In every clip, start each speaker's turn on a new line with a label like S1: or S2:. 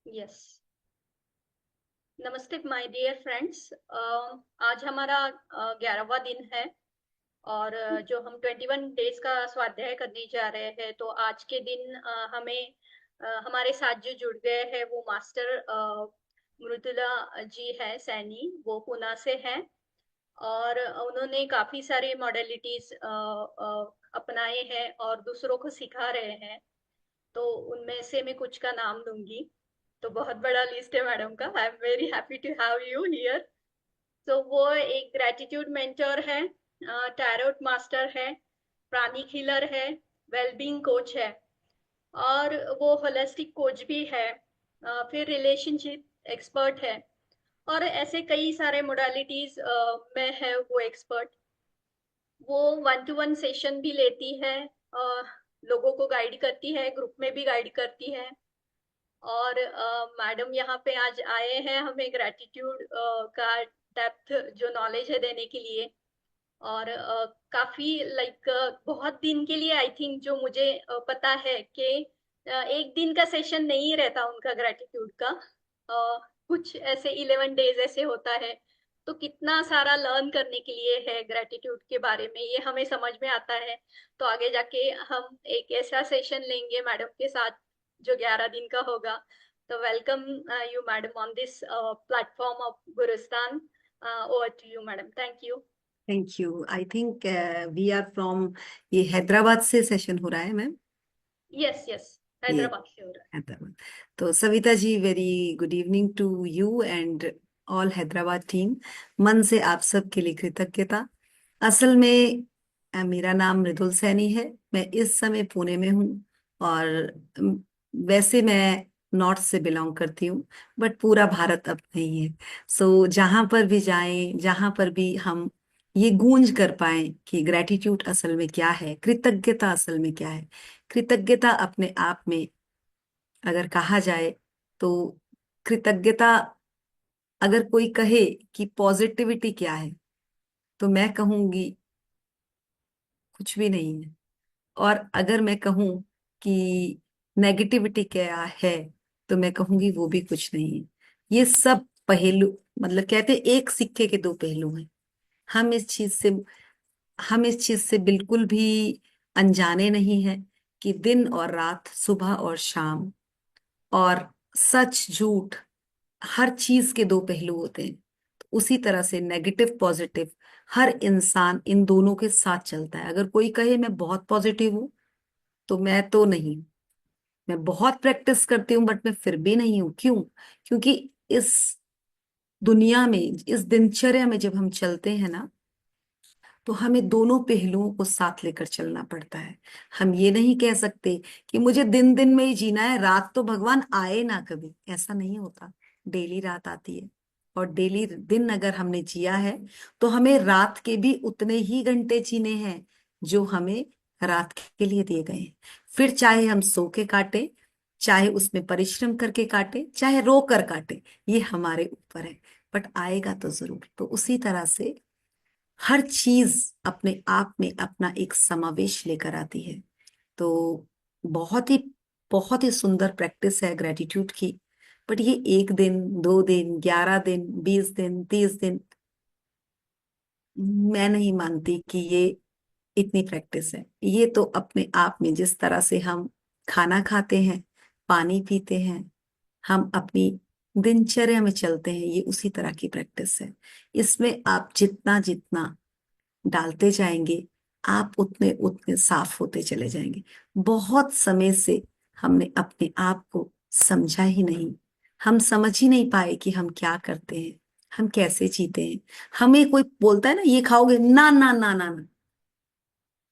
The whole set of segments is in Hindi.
S1: यस। नमस्ते माय डियर फ्रेंड्स। आज हमारा 11वां दिन है और जो हम 21 डेज का स्वाध्याय करने जा रहे हैं, तो आज के दिन हमें हमारे साथ जो जुड़ गए हैं वो मास्टर मृदुला जी है सैनी, वो पुणे से हैं और उन्होंने काफी सारे मॉडलिटीज अपनाए हैं और दूसरों को सिखा रहे हैं। तो उनमें से मैं कुछ का नाम लूंगी। तो बहुत बड़ा लिस्ट है मैडम का। I am very happy to have you here. तो वो एक ग्रेटिट्यूड मेंटर है, टैरोट मास्टर है, प्राणिक हीलर है, वेलबींग कोच है और वो होलिस्टिक कोच भी है। फिर रिलेशनशिप एक्सपर्ट है और ऐसे कई सारे मोडालिटीज में है वो एक्सपर्ट। वो 1-to-1 सेशन भी लेती है, लोगों को गाइड करती है, ग्रुप में भी गाइड करती है। और मैडम यहाँ पे आज आए हैं हमें ग्रेटिट्यूड का डेप्थ जो नॉलेज है देने के लिए। और काफी लाइक बहुत दिन के लिए आई थिंक, जो मुझे पता है कि एक दिन का सेशन नहीं रहता उनका ग्रेटिट्यूड का। कुछ ऐसे 11 डेज ऐसे होता है। तो कितना सारा लर्न करने के लिए है ग्रेटिट्यूड के बारे में, ये हमें समझ में आता है। तो आगे जाके हम एक ऐसा सेशन लेंगे मैडम के साथ जो 11 दिन का होगा। तो welcome you madam on this platform of Gurustan. Over to you madam. Thank you.
S2: Thank you. I think we are from, ये हैदराबाद से सेशन हो रहा है मैम।
S1: यस यस,
S2: ये
S1: हैदराबाद से हो रहा है।
S2: हैदराबाद। तो Savita ji, very good evening to you and all Hyderabad team. मन से आप सबके लिए कृतज्ञता। असल में मेरा नाम मृदुल सैनी है। मैं इस समय पुणे में हूँ और वैसे मैं नॉर्थ से बिलोंग करती हूँ, बट पूरा भारत अब नहीं है। सो जहां पर भी जाएं, जहां पर भी हम ये गूंज कर पाए कि ग्रेटिट्यूड असल में क्या है, कृतज्ञता असल में क्या है। कृतज्ञता अपने आप में अगर कहा जाए तो कृतज्ञता, अगर कोई कहे कि पॉजिटिविटी क्या है, तो मैं कहूंगी कुछ भी नहीं है। और अगर मैं कहूं कि नेगेटिविटी क्या है, तो मैं कहूंगी वो भी कुछ नहीं है। ये सब पहलू, मतलब कहते हैं एक सिक्के के दो पहलू हैं। हम इस चीज से हम इस चीज से बिल्कुल भी अनजाने नहीं है कि दिन और रात, सुबह और शाम, और सच झूठ, हर चीज के दो पहलू होते हैं। तो उसी तरह से नेगेटिव पॉजिटिव, हर इंसान इन दोनों के साथ चलता है। अगर कोई कहे मैं बहुत पॉजिटिव हूं, तो मैं तो नहीं हूं। मैं बहुत प्रैक्टिस करती हूँ बट मैं फिर भी नहीं हूं। क्यों? क्योंकि इस दुनिया में, इस दिनचर्या में जब हम चलते हैं ना, तो हमें दोनों पहलुओं को साथ लेकर चलना पड़ता है। हम ये नहीं कह सकते कि मुझे दिन दिन में ही जीना है, रात तो भगवान आए ना कभी। ऐसा नहीं होता। डेली रात आती है, और डेली दिन अगर हमने जिया है, तो हमें रात के भी उतने ही घंटे जीने हैं जो हमें रात के लिए दिए गए हैं। फिर चाहे हम सो के काटे, चाहे उसमें परिश्रम करके काटे, चाहे रो कर काटे, ये हमारे ऊपर है। बट आएगा तो जरूर। तो उसी तरह से हर चीज अपने आप में अपना एक समावेश लेकर आती है। तो बहुत ही बहुत ही सुंदर प्रैक्टिस है ग्रेटिट्यूड की। बट ये एक दिन, 2 दिन, 11 दिन, 20 दिन, 30 दिन, मैं नहीं मानती कि ये इतनी प्रैक्टिस है। ये तो अपने आप में, जिस तरह से हम खाना खाते हैं, पानी पीते हैं, हम अपनी दिनचर्या में चलते हैं, ये उसी तरह की प्रैक्टिस है। इसमें आप जितना जितना डालते जाएंगे, आप उतने उतने साफ होते चले जाएंगे। बहुत समय से हमने अपने आप को समझा ही नहीं। हम समझ ही नहीं पाए कि हम क्या करते हैं, हम कैसे जीते हैं। हमें कोई बोलता है ना ये खाओगे, ना ना ना ना ना,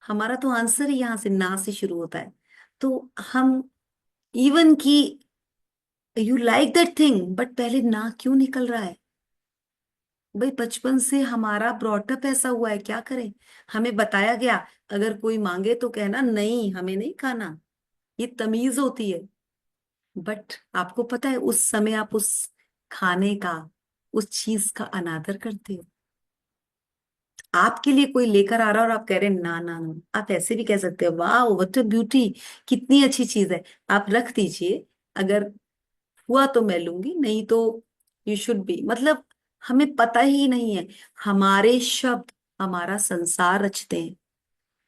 S2: हमारा तो आंसर ही यहाँ से ना से शुरू होता है। तो हम इवन की you like that thing, but पहले ना क्यों निकल रहा है? भाई बचपन से हमारा ब्रॉटअप ऐसा हुआ है, क्या करें। हमें बताया गया अगर कोई मांगे तो कहना नहीं, हमें नहीं खाना, ये तमीज होती है। बट आपको पता है उस समय आप उस खाने का, उस चीज का अनादर करते हो। आपके लिए कोई लेकर आ रहा है और आप कह रहे हैं ना ना ना। आप ऐसे भी कह सकते हो वाह व्हाट अ ब्यूटी, कितनी अच्छी चीज है, आप रख दीजिए। अगर हुआ तो मैं लूंगी, नहीं तो यू शुड बी। मतलब हमें पता ही नहीं है, हमारे शब्द हमारा संसार रचते हैं,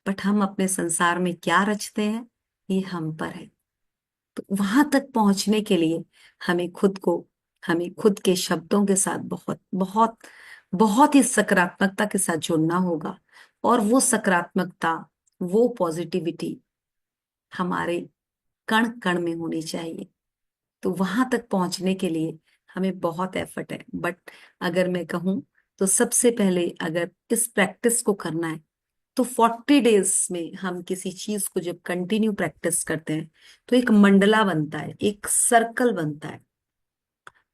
S2: बट हम अपने संसार में क्या रचते हैं, ये हम पर है। तो वहां तक पहुंचने के लिए हमें खुद को, हमें खुद के शब्दों के साथ बहुत बहुत बहुत ही सकारात्मकता के साथ जुड़ना होगा। और वो सकारात्मकता, वो पॉजिटिविटी हमारे कण कण में होनी चाहिए। तो वहां तक पहुंचने के लिए हमें बहुत एफर्ट है। बट अगर मैं कहूँ तो सबसे पहले अगर इस प्रैक्टिस को करना है, तो 40 डेज में हम किसी चीज को जब कंटिन्यू प्रैक्टिस करते हैं तो एक मंडला बनता है, एक सर्कल बनता है।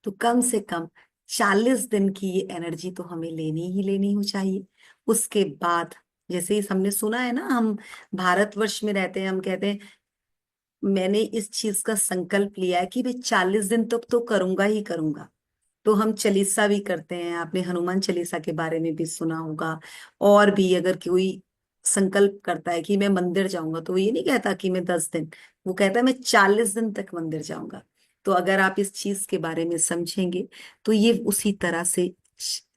S2: तो कम से कम 40 दिन की ये एनर्जी तो हमें लेनी ही लेनी हो चाहिए। उसके बाद, जैसे ही हमने सुना है ना, हम भारतवर्ष में रहते हैं, हम कहते हैं मैंने इस चीज का संकल्प लिया है कि मैं 40 दिन तक तो करूंगा ही करूंगा। तो हम चालीसा भी करते हैं, आपने हनुमान चालीसा के बारे में भी सुना होगा। और भी अगर कोई संकल्प करता है कि मैं मंदिर जाऊंगा, तो वो ये नहीं कहता कि मैं 10 दिन, वो कहता है मैं 40 दिन तक मंदिर जाऊंगा। तो अगर आप इस चीज के बारे में समझेंगे, तो ये उसी तरह से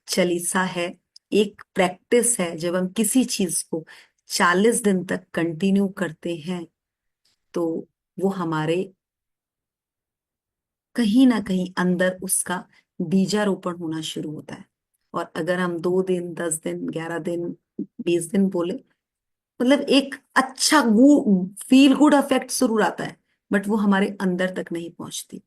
S2: चालीसा है, एक प्रैक्टिस है। जब हम किसी चीज को 40 दिन तक कंटिन्यू करते हैं, तो वो हमारे कहीं ना कहीं अंदर उसका बीजारोपण होना शुरू होता है। और अगर हम 2 दिन, 10 दिन, 11 दिन, 20 दिन बोले, मतलब एक अच्छा फील गुड इफेक्ट जरूर आता है, बट वो हमारे अंदर तक नहीं पहुंचती।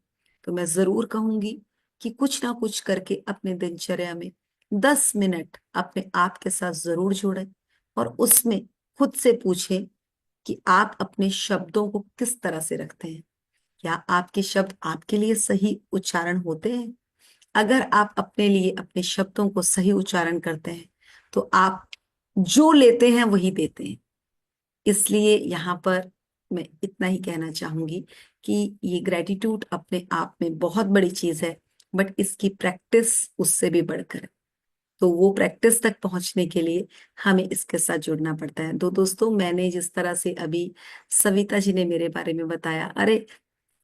S2: तो मैं जरूर कहूंगी कि कुछ ना कुछ करके अपने दिनचर्या में 10 मिनट अपने आप के साथ जरूर जोड़ें। और उसमें खुद से पूछें कि आप अपने शब्दों को किस तरह से रखते हैं। क्या आपके शब्द आपके लिए सही उच्चारण होते हैं? अगर आप अपने लिए अपने शब्दों को सही उच्चारण करते हैं, तो आप जो लेते हैं वही देते हैं। इसलिए यहाँ पर मैं इतना ही कहना चाहूंगी कि ये ग्रेटिट्यूड अपने आप में बहुत बड़ी चीज है, बट इसकी प्रैक्टिस उससे भी बढ़कर है। तो वो प्रैक्टिस तक पहुंचने के लिए हमें इसके साथ जुड़ना पड़ता है। तो दोस्तों, मैंने जिस तरह से अभी सविता जी ने मेरे बारे में बताया, अरे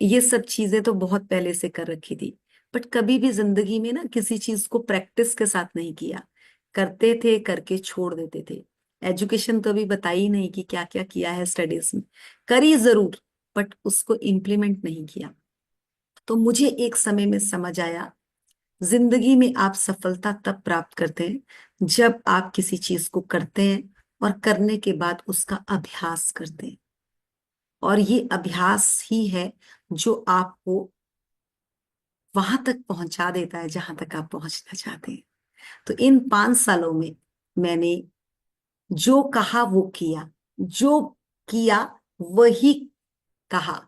S2: ये सब चीजें तो बहुत पहले से कर रखी थी, बट कभी भी जिंदगी में ना किसी चीज को प्रैक्टिस के साथ नहीं किया। करते थे, करके छोड़ देते थे। एजुकेशन तो अभी बताई नहीं कि क्या क्या किया है स्टडीज में, करी जरूर, बट उसको इम्प्लीमेंट नहीं किया। तो मुझे एक समय में समझ आया, जिंदगी में आप सफलता तब प्राप्त करते हैं जब आप किसी चीज को करते हैं और करने के बाद उसका अभ्यास करते हैं। और ये अभ्यास ही है जो आपको वहां तक पहुंचा देता है जहां तक आप पहुंचना चाहते हैं। तो इन 5 सालों में मैंने जो कहा वो किया, जो किया वही कहा।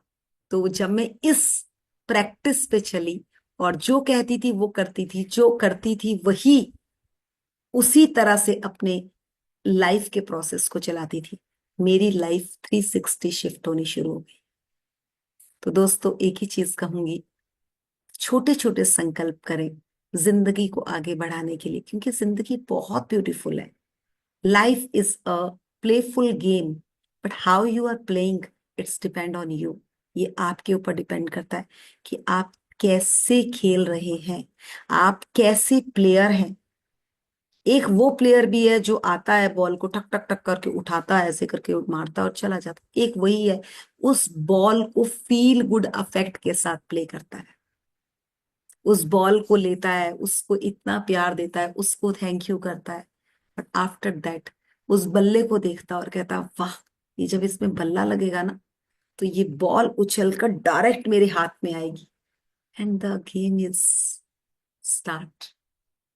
S2: तो जब मैं इस प्रैक्टिस पे चली और जो कहती थी वो करती थी, जो करती थी वही उसी तरह से अपने लाइफ के प्रोसेस को चलाती थी, मेरी लाइफ 360 शिफ्ट होनी शुरू हो गई। तो दोस्तों, एक ही चीज कहूंगी, छोटे छोटे संकल्प करें जिंदगी को आगे बढ़ाने के लिए, क्योंकि जिंदगी बहुत ब्यूटीफुल है। Life is a playful game, but how you are playing, it's depend on you. ये आपके ऊपर डिपेंड करता है कि आप कैसे खेल रहे हैं, आप कैसे प्लेयर हैं। एक वो प्लेयर भी है जो आता है, बॉल को टक टक टक करके उठाता है, ऐसे करके मारता है और चला जाता है। एक वही है, उस बॉल को फील गुड अफेक्ट के साथ प्ले करता है, उस बॉल को लेता है, उसको इतना प्यार देता है, उसको थैंक यू करता है। बट आफ्टर दैट उस बल्ले को देखता है और कहता है वाह, ये जब इसमें बल्ला लगेगा ना, तो ये बॉल उछलकर डायरेक्ट मेरे हाथ में आएगी, and the game is start.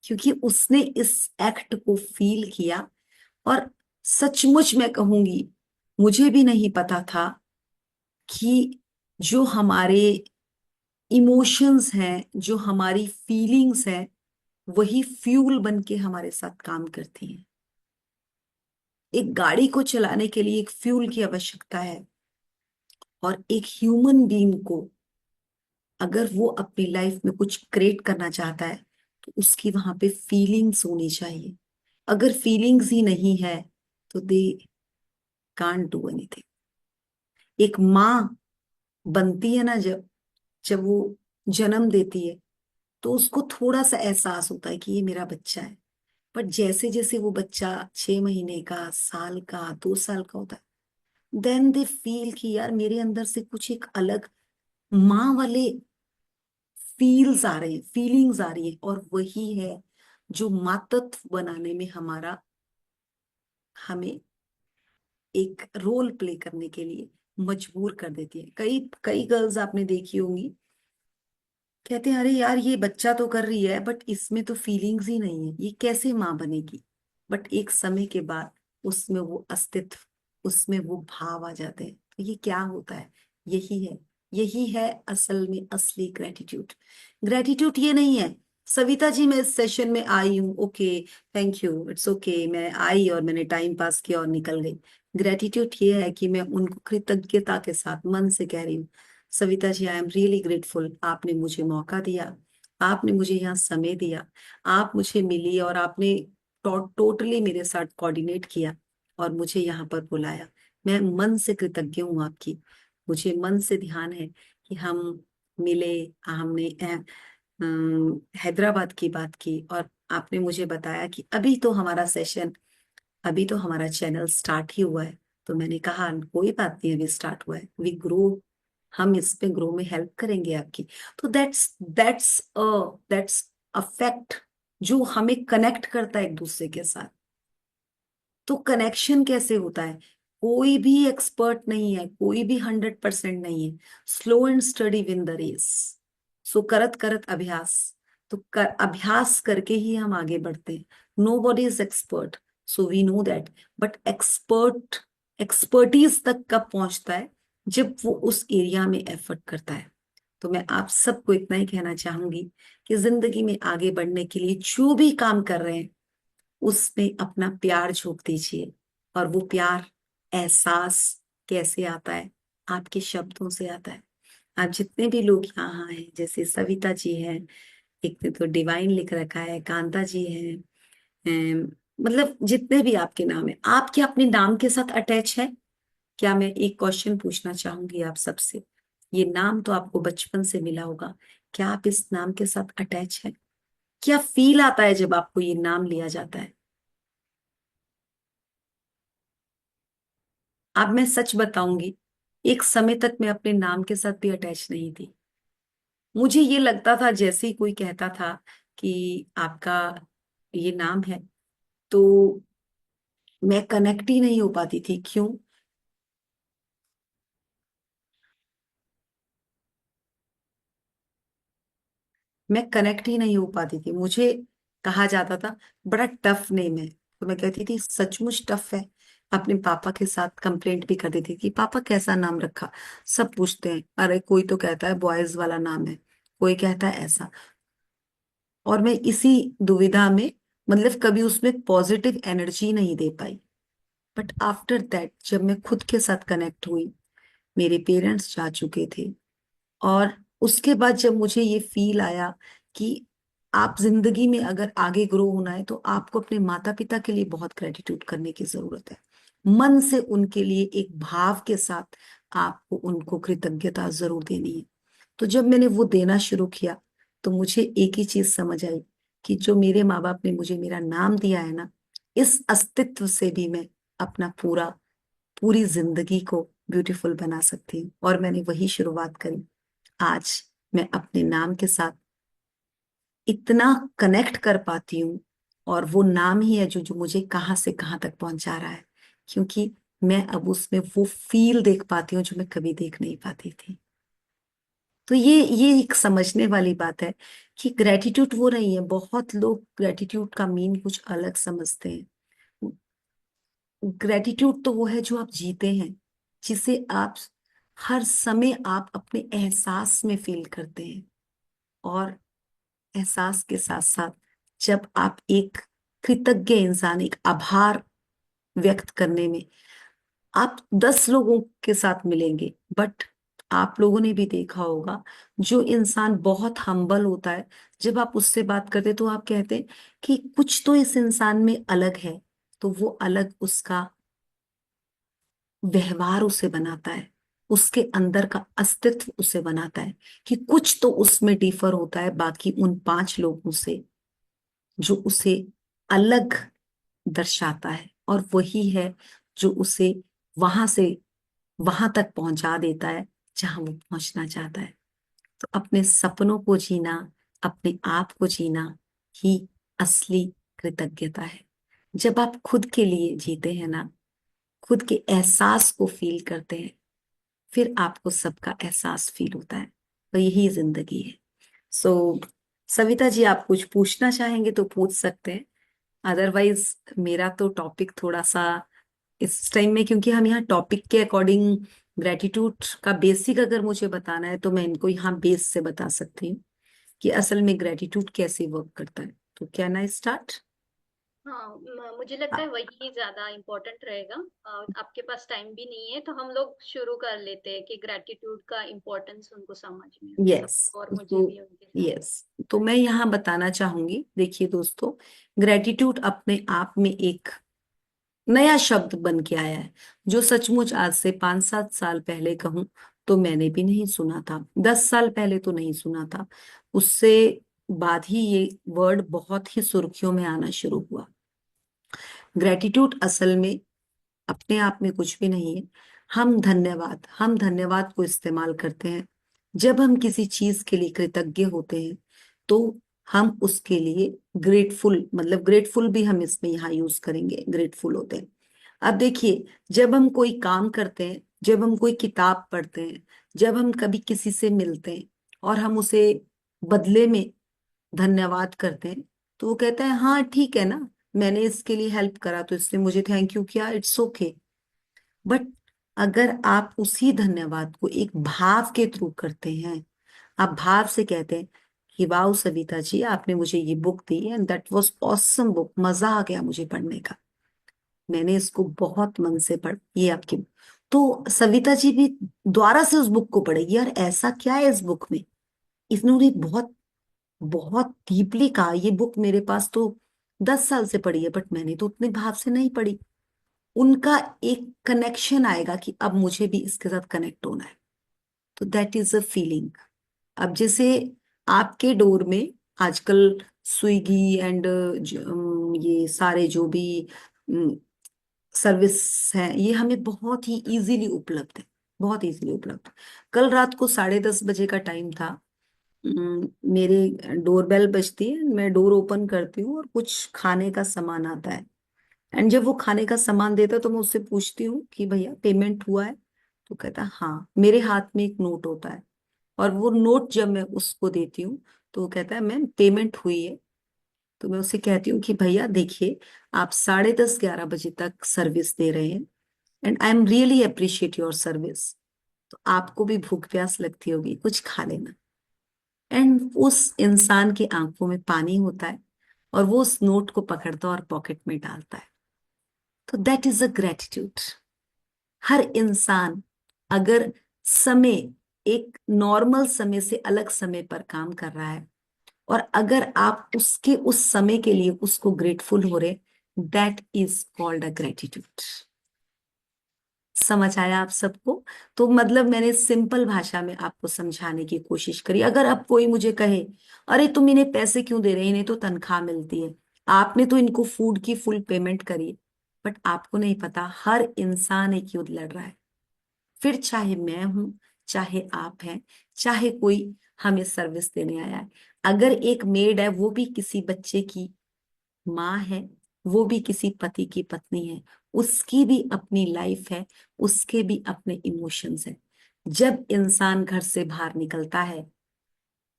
S2: क्योंकि उसने इस एक्ट को फील किया। और सचमुच मैं कहूंगी, मुझे भी नहीं पता था कि जो हमारे इमोशंस हैं, जो हमारी फीलिंग्स हैं, वही फ्यूल बन के हमारे साथ काम करती हैं। एक गाड़ी को चलाने के लिए एक फ्यूल की आवश्यकता है, और एक ह्यूमन बीइंग को अगर वो अपनी लाइफ में कुछ क्रिएट करना चाहता है, तो उसकी वहां पे फीलिंग्स होनी चाहिए। अगर फीलिंग्स ही नहीं है, तो दे कांट डू एनीथिंग। एक माँ बनती है ना, जब जब वो जन्म देती है तो उसको थोड़ा सा एहसास होता है कि ये मेरा बच्चा है। पर जैसे जैसे वो बच्चा 6 महीने का, साल का, 2 साल का होता है, देन दे फील कि यार मेरे अंदर से कुछ एक अलग माँ वाले फील्स आ रहे हैं, फीलिंग्स आ रही है, और वही है जो मातृत्व बनाने में हमें एक रोल प्ले करने के लिए मजबूर कर देती है। कई कई गर्ल्स आपने देखी होंगी, कहते हैं अरे यार ये बच्चा तो कर रही है बट इसमें तो फीलिंग्स ही नहीं है, ये कैसे माँ बनेगी। बट एक समय के बाद उसमें वो अस्तित्व, उसमें वो भाव आ जाते हैं। तो ये क्या होता है? यही है, यही है असल में असली ग्रेटिट्यूड। ग्रेटिट्यूड ये नहीं है सविता जी मैं इस सेशन में आई हूँ, okay, thank you, it's okay, मैं आई और मैंने टाइम पास किया और निकल गई। ग्रेटिट्यूड ये है कि मैं उनको कृतज्ञता के साथ मन से कह रही हूँ, Savita ji I am really grateful, आपने मुझे मौका दिया, आपने मुझे यहाँ समय दिया, आप मुझे मिली और आपने टोटली मेरे साथ कोऑर्डिनेट किया और मुझे यहाँ पर बुलाया। मैं मन से कृतज्ञ हूँ आपकी। मुझे मन से ध्यान है कि हम मिले, हमने हैदराबाद की बात की और आपने मुझे बताया कि अभी तो हमारा चैनल स्टार्ट ही हुआ है। तो मैंने कहा कोई बात नहीं, अभी स्टार्ट हुआ है, वी ग्रो, हम इस पे ग्रो में हेल्प करेंगे आपकी। तो दैट्स अ फैक्ट जो हमें कनेक्ट करता है एक दूसरे के साथ। तो कनेक्शन कैसे होता है? कोई भी एक्सपर्ट नहीं है, कोई भी 100% नहीं है। Slow and steady win the race. So करत करत अभ्यास। तो अभ्यास करके ही हम आगे बढ़ते हैं। Nobody is expert, so we know that. But expertise तक कब पहुंचता है? जब वो उस एरिया में एफर्ट करता है। तो मैं आप सबको इतना ही कहना चाहूंगी कि जिंदगी में आगे बढ़ने के लिए जो भी काम कर रहे हैं उसमें अपना प्यार झोंक दीजिए। और वो प्यार, एहसास कैसे आता है? आपके शब्दों से आता है। आप जितने भी लोग यहाँ हैं, जैसे सविता जी हैं, एक ने तो डिवाइन लिख रखा है, कांता जी हैं, मतलब जितने भी आपके नाम है, आप क्या अपने नाम के साथ अटैच है? क्या, मैं एक क्वेश्चन पूछना चाहूंगी आप सबसे, ये नाम तो आपको बचपन से मिला होगा, क्या आप इस नाम के साथ अटैच है? क्या फील आता है जब आपको ये नाम लिया जाता है? अब मैं सच बताऊंगी, एक समय तक मैं अपने नाम के साथ भी अटैच नहीं थी। मुझे ये लगता था जैसे ही कोई कहता था कि आपका ये नाम है, तो मैं कनेक्ट ही नहीं हो पाती थी। क्यों? मैं कनेक्ट ही नहीं हो पाती थी। मुझे कहा जाता था बड़ा टफ नेम है, तो मैं कहती थी सचमुच टफ है। अपने पापा के साथ कंप्लेंट भी कर देती थी कि पापा कैसा नाम रखा। सब पूछते हैं, अरे कोई तो कहता है बॉयज वाला नाम है, कोई कहता है ऐसा। और मैं इसी दुविधा में, मतलब कभी उसमें पॉजिटिव एनर्जी नहीं दे पाई। बट आफ्टर दैट जब मैं खुद के साथ कनेक्ट हुई, मेरे पेरेंट्स जा चुके थे, और उसके बाद जब मुझे ये फील आया कि आप जिंदगी में अगर आगे ग्रो होना है तो आपको अपने माता पिता के लिए बहुत ग्रेटिट्यूड करने की जरूरत है। मन से उनके लिए एक भाव के साथ आपको उनको कृतज्ञता जरूर देनी है। तो जब मैंने वो देना शुरू किया तो मुझे एक ही चीज समझ आई कि जो मेरे माँ बाप ने मुझे मेरा नाम दिया है ना, इस अस्तित्व से भी मैं अपना पूरी जिंदगी को ब्यूटीफुल बना सकती हूँ। और मैंने वही शुरुआत करी। आज मैं अपने नाम के साथ इतना कनेक्ट कर पाती हूँ, और वो नाम ही है जो जो मुझे कहाँ से कहाँ तक पहुंचा रहा है, क्योंकि मैं अब उसमें वो फील देख पाती हूँ जो मैं कभी देख नहीं पाती थी। तो ये एक समझने वाली बात है कि ग्रेटिट्यूड वो नहीं है। बहुत लोग ग्रेटिट्यूड का मीन कुछ अलग समझते हैं। ग्रेटिट्यूड तो वो है जो आप जीते हैं, जिसे आप हर समय आप अपने एहसास में फील करते हैं। और एहसास के साथ साथ जब आप एक कृतज्ञ इंसान, एक आभार व्यक्त करने में, आप 10 लोगों के साथ मिलेंगे, बट आप लोगों ने भी देखा होगा जो इंसान बहुत हम्बल होता है, जब आप उससे बात करते तो आप कहते हैं कि कुछ तो इस इंसान में अलग है। तो वो अलग उसका व्यवहार उसे बनाता है, उसके अंदर का अस्तित्व उसे बनाता है, कि कुछ तो उसमें डिफर होता है बाकी उन 5 लोगों से, जो उसे अलग दर्शाता है, और वही है जो उसे वहां से वहां तक पहुंचा देता है जहां वो पहुंचना चाहता है। तो अपने सपनों को जीना, अपने आप को जीना ही असली कृतज्ञता है। जब आप खुद के लिए जीते हैं ना, खुद के एहसास को फील करते हैं, फिर आपको सबका एहसास फील होता है। तो यही जिंदगी है। सो सविता जी, आप कुछ पूछना चाहेंगे तो पूछ सकते हैं। अदरवाइज मेरा तो टॉपिक थोड़ा सा इस टाइम में, क्योंकि हम यहाँ टॉपिक के अकॉर्डिंग ग्रेटिट्यूड का बेसिक अगर मुझे बताना है तो मैं इनको यहाँ बेस से बता सकती हूँ कि असल में ग्रेटिट्यूड कैसे वर्क करता है। तो क्या ना स्टार्ट।
S1: हाँ, मुझे लगता है वही ज्यादा इम्पोर्टेंट रहेगा। आपके पास टाइम भी नहीं है तो हम लोग शुरू कर लेते हैं कि ग्रेटिट्यूड का इम्पोर्टेंस उनको समझ में,
S2: यस।
S1: सबको, और मुझे
S2: तो
S1: भी उनके साथ।
S2: यस, तो मैं यहाँ बताना चाहूंगी, देखिए दोस्तों, ग्रेटिट्यूड अपने आप में एक नया शब्द बन के आया है, जो सचमुच आज से 5-7 साल पहले कहूं तो मैंने भी नहीं सुना था, 10 साल पहले तो नहीं सुना था। उससे बाद ही ये वर्ड बहुत ही सुर्खियों में आना शुरू हुआ। ग्रेटिट्यूड असल में अपने आप में कुछ भी नहीं है। हम धन्यवाद को इस्तेमाल करते हैं जब हम किसी चीज के लिए कृतज्ञ होते हैं, तो हम उसके लिए ग्रेटफुल, मतलब ग्रेटफुल भी हम इसमें यहाँ यूज करेंगे, ग्रेटफुल होते हैं। अब देखिए, जब हम कोई काम करते हैं, जब हम कोई किताब पढ़ते हैं, जब हम कभी किसी से मिलते हैं और हम उसे बदले में धन्यवाद करते हैं, तो वो कहता है हाँ ठीक है ना, मैंने इसके लिए हेल्प करा तो इसने मुझे थैंक यू किया, इट्स ओके। बट अगर आप उसी धन्यवाद को एक भाव के थ्रू करते हैं, आप भाव से कहते हैं कि वाह सविता जी, आपने मुझे ये book the and that was awesome book, मजा आ गया मुझे पढ़ने का, मैंने इसको बहुत मन से पढ़, ये आपकी, तो सविता जी भी दोबारा से उस बुक को पढ़ेगी, यार ऐसा क्या है इस बुक में, इन्होंने बहुत बहुत डीपली कहा, ये बुक मेरे पास तो 10 साल से पड़ी है बट मैंने तो उतने भाव से नहीं पढ़ी। उनका एक कनेक्शन आएगा कि अब मुझे भी इसके साथ कनेक्ट होना है। तो दैट इज अ फीलिंग। अब जैसे आपके डोर में आजकल स्विगी एंड ये सारे जो भी सर्विस हैं, ये हमें बहुत ही इजीली उपलब्ध है, बहुत इजीली उपलब्ध। कल रात को 10:30 बजे का टाइम था। मेरे डोरबेल बजती है, मैं डोर ओपन करती हूँ और कुछ खाने का सामान आता है। एंड जब वो खाने का सामान देता है तो मैं उससे पूछती हूँ कि भैया पेमेंट हुआ है, तो कहता है हाँ। मेरे हाथ में एक नोट होता है, और वो नोट जब मैं उसको देती हूँ तो वो कहता है मैम पेमेंट हुई है। तो मैं उसे कहती हूँ कि भैया देखिए, आप 10:30-11 बजे तक सर्विस दे रहे हैं and I am really appreciate your service. तो आपको भी भूख प्यास लगती होगी, कुछ खा लेना। एंड उस इंसान की आंखों में पानी होता है, और वो उस नोट को पकड़ता है और पॉकेट में डालता है। तो दैट इज अ ग्रेटिट्यूड। हर इंसान अगर समय, एक नॉर्मल समय से अलग समय पर काम कर रहा है, और अगर आप उसके उस समय के लिए उसको ग्रेटफुल हो रहे, that is called a gratitude. समझ आया आप सबको? तो मतलब मैंने सिंपल भाषा में आपको समझाने की कोशिश करी। अगर अब कोई मुझे कहे अरे तुम इन्हें पैसे क्यों दे रहे, इन्हें तो तनख्वाह मिलती है, आपने तो इनको फूड की फुल पेमेंट करी, बट आपको नहीं पता हर इंसान एक युद्ध लड़ रहा है। फिर चाहे मैं हूं, चाहे आप हैं, चाहे कोई हमें सर्विस देने आया है, अगर एक मेड है वो भी किसी बच्चे की माँ है, वो भी किसी पति की पत्नी है, उसकी भी अपनी लाइफ है, उसके भी अपने इमोशंस हैं। जब इंसान घर से बाहर निकलता है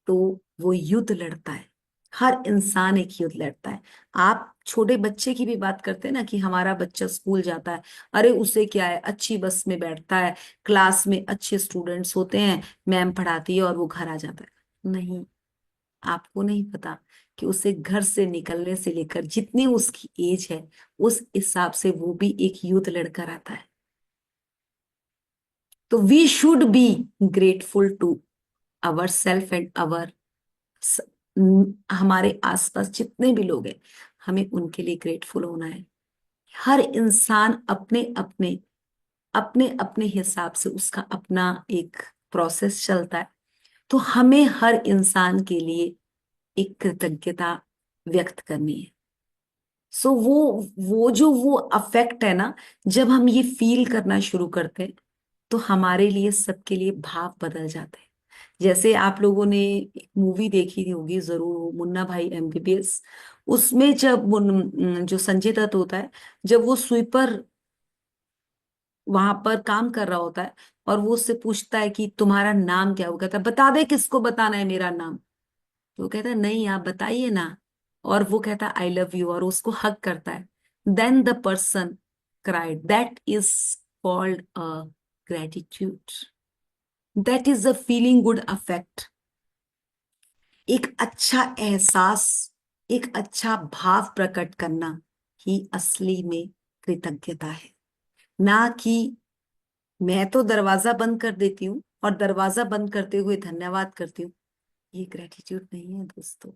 S2: तो वो युद्ध लड़ता है। हर इंसान एक युद्ध लड़ता है। आप छोटे बच्चे की भी बात करते हैं ना कि हमारा बच्चा स्कूल जाता है, अरे उसे क्या है, अच्छी बस में बैठता है, क्लास में अच्छे स्टूडेंट्स होते हैं, मैम पढ़ाती है और वो घर आ जाता है। नहीं, आपको नहीं पता कि उसे घर से निकलने से लेकर जितनी उसकी एज है, उस हिसाब से वो भी एक युद्ध लड़कर आता है। तो we should be grateful to our self and our, हमारे आसपास जितने भी लोग हैं, हमें उनके लिए ग्रेटफुल होना है। हर इंसान अपने अपने अपने अपने हिसाब से उसका अपना एक प्रोसेस चलता है। तो हमें हर इंसान के लिए एक कृतज्ञता व्यक्त करनी है। सो वो जो वो अफेक्ट है ना, जब हम ये फील करना शुरू करते हैं तो हमारे लिए, सबके लिए भाव बदल जाते हैं। जैसे आप लोगों ने एक मूवी देखी होगी जरूर, वो मुन्ना भाई एमबीबीएस। उसमें जब जो संजय दत्त होता है, जब वो स्वीपर वहां पर काम कर रहा होता है और वो उससे पूछता है कि तुम्हारा नाम क्या है, वो कहता है बता दे किसको बताना है मेरा नाम। तो वो कहता है नहीं आप बताइए ना। और वो कहता है आई लव यू और उसको हक करता है। Then the person cried, that is called a gratitude, that is a feeling good affect. एक अच्छा एहसास, एक अच्छा भाव प्रकट करना ही असली में कृतज्ञता है। ना कि मैं तो दरवाजा बंद कर देती हूँ और दरवाजा बंद करते हुए धन्यवाद करती हूँ, ये ग्रेटिट्यूड नहीं है दोस्तों।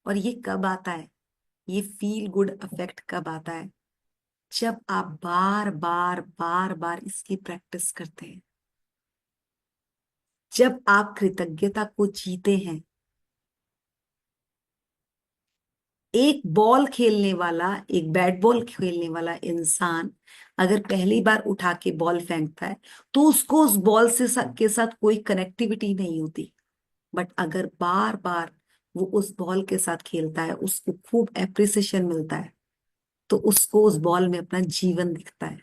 S2: और ये कब आता है, ये फील गुड अफेक्ट कब आता है, जब आप बार बार बार बार इसकी प्रैक्टिस करते हैं। जब आप कृतज्ञता को जीते हैं। एक बॉल खेलने वाला, एक बैट बॉल खेलने वाला इंसान अगर पहली बार उठा के बॉल फेंकता है तो उसको उस बॉल से के साथ कोई कनेक्टिविटी नहीं होती। बट अगर बार बार वो उस बॉल के साथ खेलता है, उसको खूब एप्रिसिएशन मिलता है, तो उसको उस बॉल में अपना जीवन दिखता है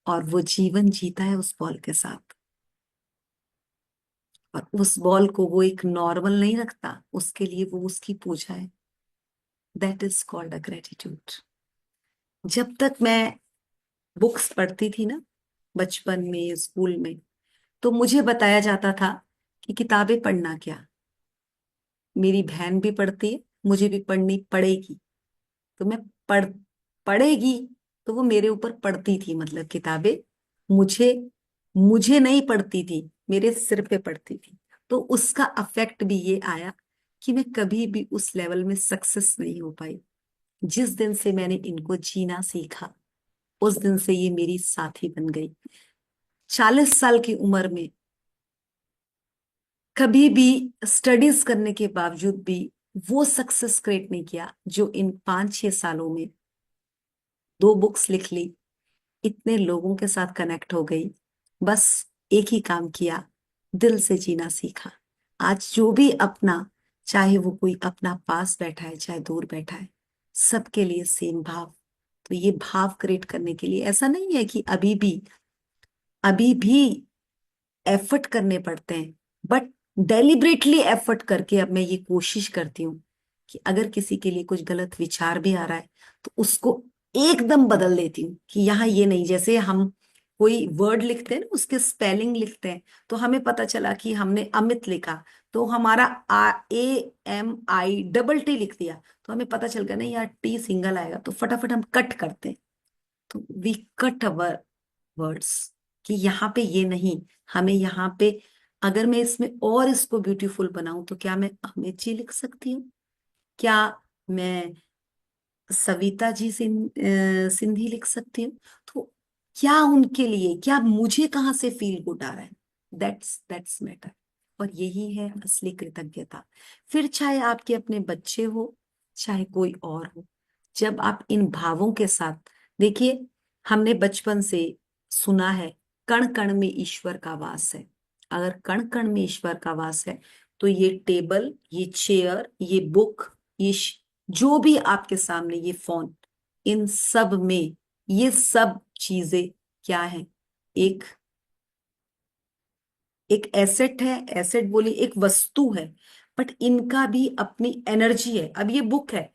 S2: और वो जीवन जीता है उस बॉल के साथ। और उस बॉल को वो एक नॉर्मल नहीं रखता, उसके लिए वो उसकी पूजा है। That is called a gratitude. जब तक मैं बुक्स पढ़ती थी ना, बचपन में स्कूल में, तो मुझे बताया जाता था कि किताबें पढ़ना क्या, मेरी बहन भी पढ़ती है, मुझे भी पढ़नी पड़ेगी। तो मैं पढ़ पढ़ेगी, तो वो मेरे ऊपर पढ़ती थी, मतलब किताबें मुझे मुझे नहीं पढ़ती थी, मेरे सिर पे पढ़ती थी। तो उसका अफेक्ट भी ये आया कि मैं कभी भी उस लेवल में सक्सेस नहीं हो पाई। जिस दिन से मैंने इनको जीना सीखा, उस दिन से ये मेरी साथी बन गई। 40 साल की उम्र में कभी भी स्टडीज करने के बावजूद भी वो सक्सेस क्रिएट नहीं किया जो इन 5-6 सालों में 2 बुक्स लिख ली, इतने लोगों के साथ कनेक्ट हो गई, बस एक ही काम किया, दिल से जीना सीखा। आज जो भी अपना, चाहे वो कोई अपना पास बैठा है चाहे दूर बैठा है, सबके लिए सेम भाव। तो ये भाव क्रिएट करने के लिए ऐसा नहीं है कि अभी भी एफर्ट करने पड़ते हैं, बट डेलिबरेटली एफर्ट करके अब मैं ये कोशिश करती हूँ कि अगर किसी के लिए कुछ गलत विचार भी आ रहा है तो उसको एकदम बदल देती हूँ कि यहाँ ये नहीं। जैसे हम कोई वर्ड लिखते हैं ना, उसके स्पेलिंग लिखते हैं, तो हमें पता चला कि हमने अमित लिखा, तो हमारा AMI डबल टी लिख दिया, तो हमें पता चल गया नहीं यार टी सिंगल आएगा, तो फटाफट हम कट करते हैं। तो वी कट अवर वर्ड्स कि यहाँ पे ये नहीं, हमें यहाँ पे, अगर मैं इसमें और इसको ब्यूटीफुल बनाऊं तो क्या मैं अमित जी लिख सकती हूँ, क्या मैं सविता जी सिंधी लिख सकती हूँ। तो क्या उनके लिए, क्या मुझे कहाँ से फील गुड आ रहा है, दैट्स मैटर। और यही है असली कृतज्ञता। फिर चाहे आपके अपने बच्चे हो, चाहे कोई और हो, जब आप इन भावों के साथ, देखिए हमने बचपन से सुना है कण कण में ईश्वर का वास है। अगर कण कण में ईश्वर का वास है तो ये टेबल, ये चेयर, ये बुक, ये जो भी आपके सामने, ये फोन, इन सब में ये सब चीजें क्या है, एक एक एसेट है, एसेट बोली एक वस्तु है, बट इनका भी अपनी एनर्जी है। अब ये बुक है,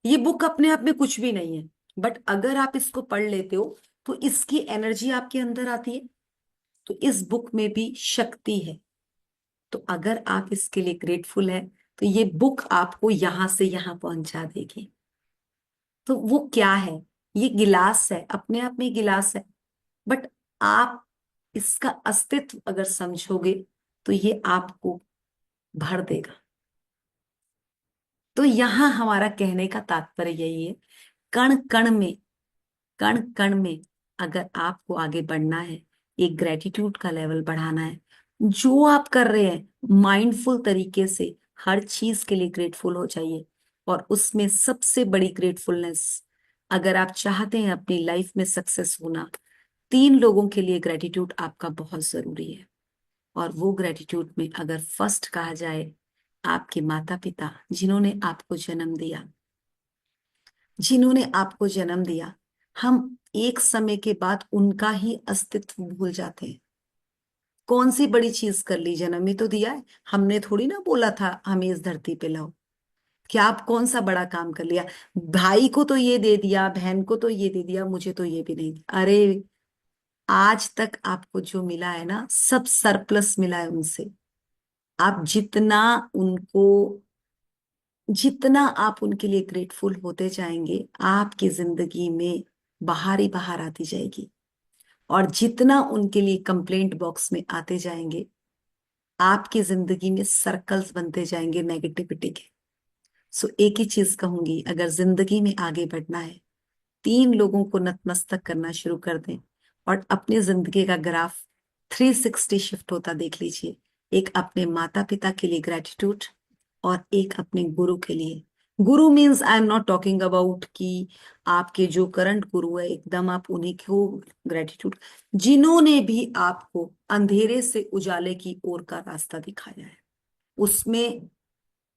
S2: ये बुक अपने आप में कुछ भी नहीं है, बट अगर आप इसको पढ़ लेते हो तो इसकी एनर्जी आपके अंदर आती है। तो इस बुक में भी शक्ति है। तो अगर आप इसके लिए ग्रेटफुल है तो ये बुक आपको यहां से यहां पहुंचा देगी। तो वो क्या है, ये गिलास है, अपने आप में गिलास है, बट आप इसका अस्तित्व अगर समझोगे तो ये आपको भर देगा। तो यहां हमारा कहने का तात्पर्य यही है, कण कण में, कण कण में अगर आपको आगे बढ़ना है, एक ग्रेटिट्यूड का लेवल बढ़ाना है, जो आप कर रहे हैं माइंडफुल तरीके से हर चीज के लिए ग्रेटफुल हो जाइए। और उसमें सबसे बड़ी ग्रेटफुलनेस, अगर आप चाहते हैं अपनी लाइफ में सक्सेस होना, 3 लोगों के लिए ग्रेटिट्यूड आपका बहुत जरूरी है। और वो ग्रेटिट्यूड में अगर फर्स्ट कहा जाए, आपके माता पिता जिन्होंने आपको जन्म दिया, हम एक समय के बाद उनका ही अस्तित्व भूल जाते हैं। कौन सी बड़ी चीज कर ली, जन्म ही तो दिया है। हमने थोड़ी ना बोला था हमें इस धरती पे लाओ। क्या आप कौन सा बड़ा काम कर लिया, भाई को तो ये दे दिया, बहन को तो ये दे दिया, मुझे तो ये भी नहीं दिया। अरे, आज तक आपको जो मिला है ना, सब सरप्लस मिला है उनसे। आप जितना आप उनके लिए ग्रेटफुल होते जाएंगे, आपकी जिंदगी में बाहर ही बाहर आती जाएगी। और जितना उनके लिए कंप्लेंट बॉक्स में आते जाएंगे, आपकी जिंदगी में सर्कल्स बनते जाएंगे नेगेटिविटी के। सो एक ही चीज कहूंगी, अगर जिंदगी में आगे बढ़ना है, 3 लोगों को नतमस्तक करना शुरू कर दें और अपनी जिंदगी का ग्राफ 360 शिफ्ट होता देख लीजिए। एक अपने माता पिता के लिए ग्रेटिट्यूड, और एक अपने गुरु के लिए। गुरु means I am not talking about कि आपके जो करंट गुरु है एकदम आप उन्हीं को ग्रेटिट्यूड, जिन्होंने भी आपको अंधेरे से उजाले की ओर का रास्ता दिखाया है। उसमें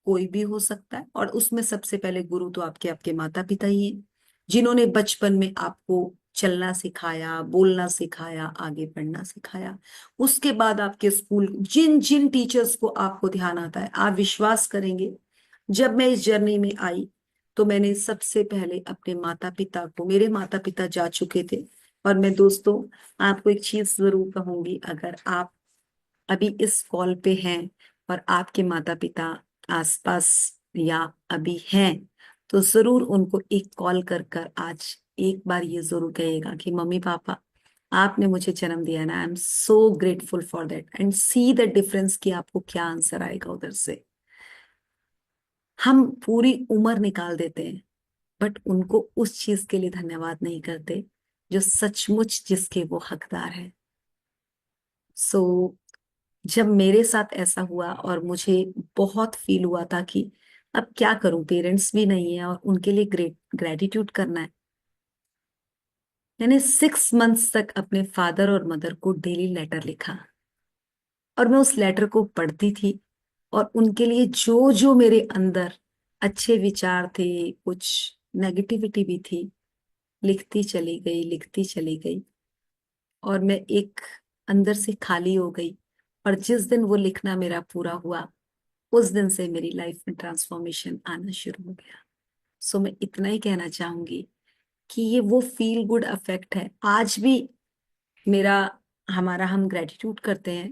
S2: कोई भी हो सकता है, और उसमें सबसे पहले गुरु तो आपके आपके माता पिता ही हैं, जिन्होंने बचपन में आपको चलना सिखाया, बोलना सिखाया, आगे बढ़ना सिखाया। उसके बाद आपके स्कूल, जिन जिन टीचर्स को आपको ध्यान आता है, आप विश्वास करेंगे, जब मैं इस जर्नी में आई तो मैंने सबसे पहले अपने माता पिता को, मेरे माता पिता जा चुके थे। और मैं दोस्तों, आपको एक चीज जरूर कहूंगी, अगर आप अभी इस कॉल पे हैं और आपके माता पिता आसपास या अभी हैं, तो जरूर उनको एक कॉल कर कर आज एक बार ये जरूर कहिएगा कि मम्मी पापा, आपने मुझे जन्म दिया ना, I am so grateful for that, and see the difference कि आपको क्या आंसर आएगा उधर से। हम पूरी उम्र निकाल देते हैं, बट उनको उस चीज के लिए धन्यवाद नहीं करते जो सचमुच जिसके वो हकदार है। सो जब मेरे साथ ऐसा हुआ और मुझे बहुत फील हुआ था कि अब क्या करूं, पेरेंट्स भी नहीं है और उनके लिए ग्रेटिट्यूड करना है, मैंने 6 मंथ्स तक अपने फादर और मदर को डेली लेटर लिखा। और मैं उस लेटर को पढ़ती थी, और उनके लिए जो जो मेरे अंदर अच्छे विचार थे, कुछ नेगेटिविटी भी थी, लिखती चली गई, लिखती चली गई। और मैं एक अंदर से खाली हो गई। और जिस दिन वो लिखना मेरा पूरा हुआ, उस दिन से मेरी लाइफ में ट्रांसफॉर्मेशन आना शुरू हो गया। सो मैं इतना ही कहना चाहूंगी कि ये वो फील गुड अफेक्ट है आज भी मेरा। हमारा हम ग्रेटिट्यूड करते हैं,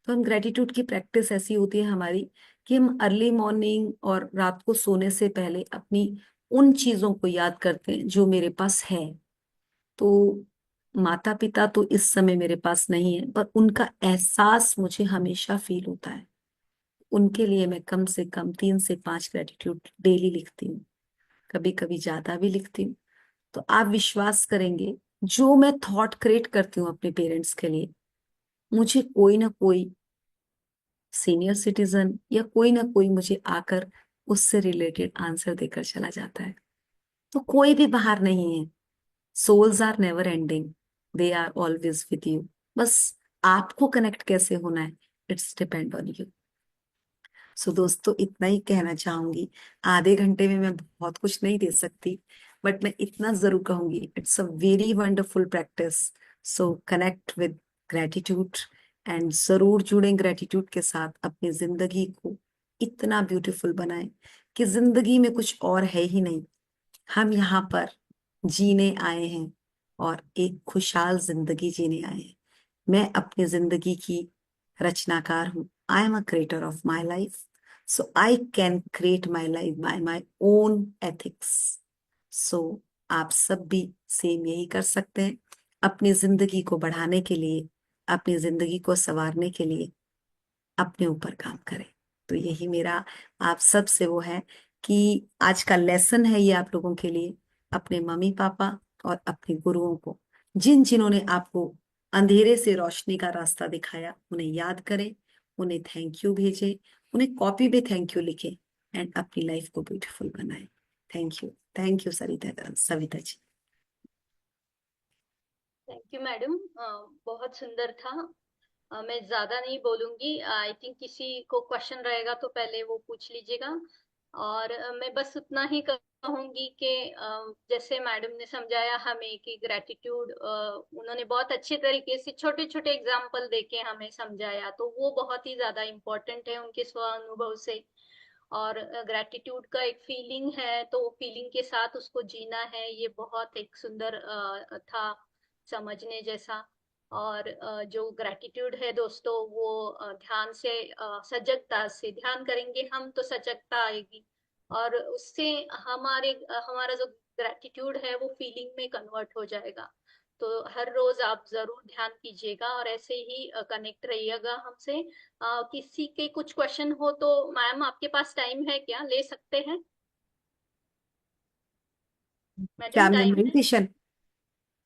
S2: तो हम ग्रेटिट्यूड की प्रैक्टिस ऐसी होती है हमारी कि हम अर्ली मॉर्निंग और रात को सोने से पहले अपनी उन चीजों को याद करते हैं जो मेरे पास है। तो माता पिता तो इस समय मेरे पास नहीं है, पर उनका एहसास मुझे हमेशा फील होता है। उनके लिए मैं कम से कम 3 से 5 ग्रेटिट्यूड डेली लिखती हूँ, कभी कभी ज्यादा भी लिखती हूँ। तो आप विश्वास करेंगे, जो मैं थॉट क्रिएट करती हूँ अपने पेरेंट्स के लिए, मुझे कोई ना कोई सीनियर सिटीजन या कोई ना कोई मुझे आकर उससे रिलेटेड आंसर देकर चला जाता है। तो कोई भी बाहर नहीं है। Souls are never ending, they are always with you. बस आपको कनेक्ट कैसे होना है, it's depend on you. So दोस्तों, इतना ही कहना चाहूंगी। आधे घंटे में मैं बहुत कुछ नहीं दे सकती, बट मैं इतना जरूर कहूंगी, it's a very wonderful practice. So connect with gratitude, and जरूर जुड़ें ग्रेटिट्यूड के साथ, अपनी जिंदगी को इतना ब्यूटीफुल बनाएं कि जिंदगी में कुछ और है ही नहीं। हम यहाँ पर जीने आए हैं, और एक खुशहाल जिंदगी जीने आए हैं। मैं अपनी जिंदगी की रचनाकार हूँ। I am a creator of my life, so I can create my life by my own ethics. So आप सब भी सेम यही कर सकते हैं। अपनी जिंदगी को बढ़ाने के लिए, अपनी जिंदगी को संवारने के लिए अपने ऊपर काम करें। तो यही मेरा आप सब से वो है कि आज का लेसन है ये आप लोगों के लिए, अपने मम्मी पापा और अपने गुरुओं को जिन जिन्होंने आपको अंधेरे से रोशनी का रास्ता दिखाया उन्हें याद करें, उन्हें थैंक यू भेजें, उन्हें कॉपी पे थैंक यू लिखें एंड अपनी लाइफ को ब्यूटीफुल बनाएं। Thank you Sarita Savita ji.
S1: Thank you madam, बहुत सुंदर था। मैं ज्यादा नहीं बोलूंगी। आई थिंक किसी को क्वेश्चन रहेगा तो पहले वो पूछ लीजिएगा। और मैं बस उतना ही कहूंगी कि जैसे मैडम ने समझाया हमें कि ग्रेटिट्यूड, उन्होंने बहुत अच्छे तरीके से छोटे छोटे एग्जाम्पल देके हमें समझाया, तो वो बहुत ही ज्यादा इम्पोर्टेंट है उनके स्व अनुभव से। और ग्रेटिट्यूड का एक फीलिंग है, तो फीलिंग के साथ उसको जीना है, ये बहुत एक सुंदर था समझने जैसा। और जो ग्रेटिट्यूड है दोस्तों, वो ध्यान से, सजगता से ध्यान करेंगे हम तो सजगता आएगी। और उससे हमारा जो ग्रेटिट्यूड है वो फीलिंग में कन्वर्ट हो जाएगा। तो हर रोज आप जरूर ध्यान कीजिएगा और ऐसे ही कनेक्ट रहिएगा हमसे। किसी के कुछ क्वेश्चन हो तो मैम आपके पास टाइम है क्या, ले सकते हैं? मैडम
S2: क्या मैम,
S1: टाइम है?
S2: मेडिटेशन?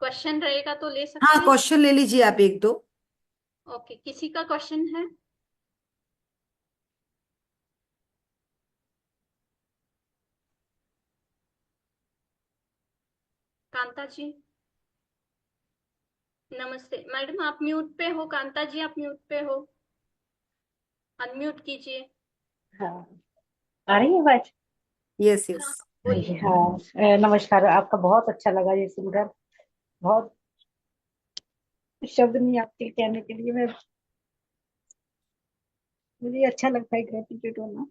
S1: क्वेश्चन रहेगा तो ले
S2: हाँ,
S1: सकते हैं।
S2: क्वेश्चन ले लीजिए आप एक दो।
S1: ओके, किसी का क्वेश्चन है? कांता जी, नमस्ते। मैडम आप म्यूट पे हो, कांता जी आप म्यूट पे हो, अनम्यूट कीजिए।
S3: हाँ, आ रही है आवाज?
S2: Yes yes.
S1: हाँ,
S3: हाँ जी,
S1: बोलिए।
S3: हाँ। नमस्कार, आपका बहुत अच्छा लगा ये सुनकर। बहुत शब्द नहीं आपके कहने के लिए। मैं मुझे अच्छा लगता है ग्रेटिट्यूड होना,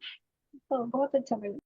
S3: तो बहुत अच्छा लगा।